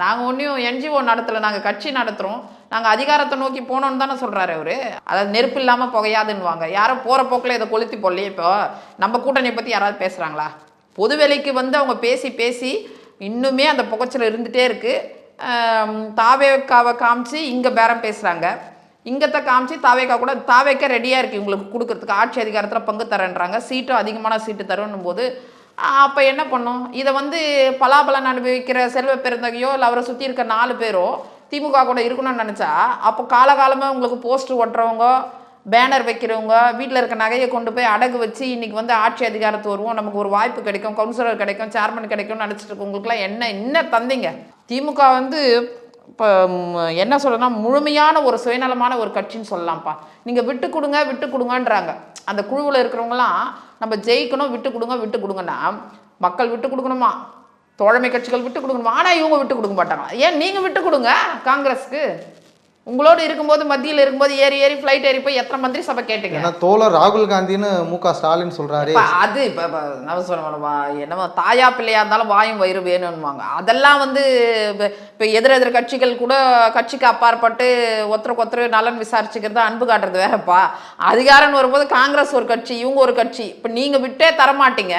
நாங்கள் ஒன்றையும் என்ஜிஓ நடத்தலை, நாங்கள் கட்சி நடத்துகிறோம், நாங்கள் அதிகாரத்தை நோக்கி போனோன்னு தானே சொல்கிறாரு அவர். அதாவது நெருப்பு இல்லாமல் புகையாதுன்னுவாங்க. யாரும் போகிற போக்கில் இதை கொளுத்தி போடலையே. இப்போ நம்ம கூட்டணியை பற்றி யாராவது பேசுகிறாங்களா? பொதுவெளிக்கு வந்து அவங்க பேசி பேசி இன்னுமே அந்த புகைச்சல் இருந்துகிட்டே இருக்குது. தாவேக்காவை காமிச்சு இங்கே பேரம் பேசுகிறாங்க, இங்கத்தை காமிச்சு தாவேக்கா கூட தாவேக்கா ரெடியாக இருக்குது உங்களுக்கு கொடுக்கறதுக்கு, ஆட்சி அதிகாரத்தில் பங்கு தரேன்றாங்க, சீட்டும் அதிகமான சீட்டு தருன்னும் போது அப்போ என்ன பண்ணும்? இதை வந்து பலாபலன் அனுபவிக்கிற செல்வ பெருந்தகையோ இல்லை அவரை சுற்றி இருக்க 4 பேரோ திமுக கூட இருக்கணும்னு நினச்சா, அப்போ காலகாலமாக உங்களுக்கு போஸ்டர் ஒட்டுறவங்க, பேனர் வைக்கிறவங்க, வீட்டில் இருக்க நகையை கொண்டு போய் அடகு வச்சு இன்றைக்கி வந்து ஆட்சி அதிகாரத்து வருவோம், நமக்கு ஒரு வாய்ப்பு கிடைக்கும், கவுன்சிலர் கிடைக்கும், சேர்மன் கிடைக்கும்னு நினச்சிட்டு இருக்கவங்களுக்குலாம் என்ன தந்தீங்க? திமுக வந்து இப்போ என்ன சொல்கிறேன்னா முழுமையான ஒரு சுயநலமான ஒரு கட்சின்னு சொல்லலாம்ப்பா. நீங்கள் விட்டு கொடுங்கன்றாங்க. அந்த குழுவில் இருக்கிறவங்களாம் நம்ம ஜெயிக்கணும், விட்டு கொடுங்கன்னா மக்கள் விட்டு கொடுக்கணுமா, தோழமை கட்சிகள் விட்டு கொடுக்கணுமா? ஆனால் இவங்க விட்டு கொடுக்க மாட்டாங்களா? ஏன் நீங்கள் விட்டு கொடுங்க காங்கிரஸுக்கு. உங்களோடு இருக்கும்போது மத்தியில் இருக்கும்போது ஏறி ஃப்ளைட் ஏறி போய் எத்தனை மந்திரி சபை கேட்டீங்க? தோழர் ராகுல் காந்தின்னு மு.க. ஸ்டாலின் சொல்றாரு. அது இப்போ நான் சொல்லுவேன், என்னமோ தாயா பிள்ளையா இருந்தாலும் வாயும் வயிறு வேணும்னுவாங்க. அதெல்லாம் வந்து இப்போ எதிர் கட்சிகள் கூட கட்சிக்கு அப்பாற்பட்டு ஒருத்தருக்கு நலன் விசாரிச்சுக்கிறது, அன்பு காட்டுறது வேறப்பா. அதிகாரம்னு வரும்போது காங்கிரஸ் ஒரு கட்சி, இவங்க ஒரு கட்சி. இப்போ நீங்கள் விட்டே தரமாட்டீங்க,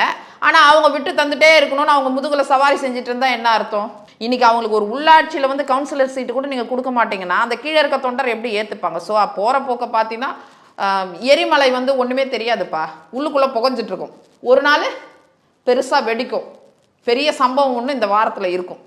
ஆனால் அவங்க விட்டு தந்துட்டே இருக்கணும்னு அவங்க முதுகில் சவாரி செஞ்சுட்டு இருந்தால் என்ன அர்த்தம்? இன்றைக்கி அவங்களுக்கு ஒரு உள்ளாட்சியில் வந்து கவுன்சிலர் சீட்டு கூட நீங்கள் கொடுக்க மாட்டீங்கன்னா அந்த கீழே இருக்க தொண்டர் எப்படி ஏற்றுப்பாங்க? ஸோ போகிற போக்க பார்த்தீங்கன்னா எரிமலை வந்து ஒன்றுமே தெரியாதுப்பா, உள்ளுக்குள்ளே புகஞ்சிட்ருக்கும். ஒரு நாள் பெருசாக வெடிக்கும், பெரிய சம்பவம் ஒன்று இந்த வாரத்தில் இருக்கும்.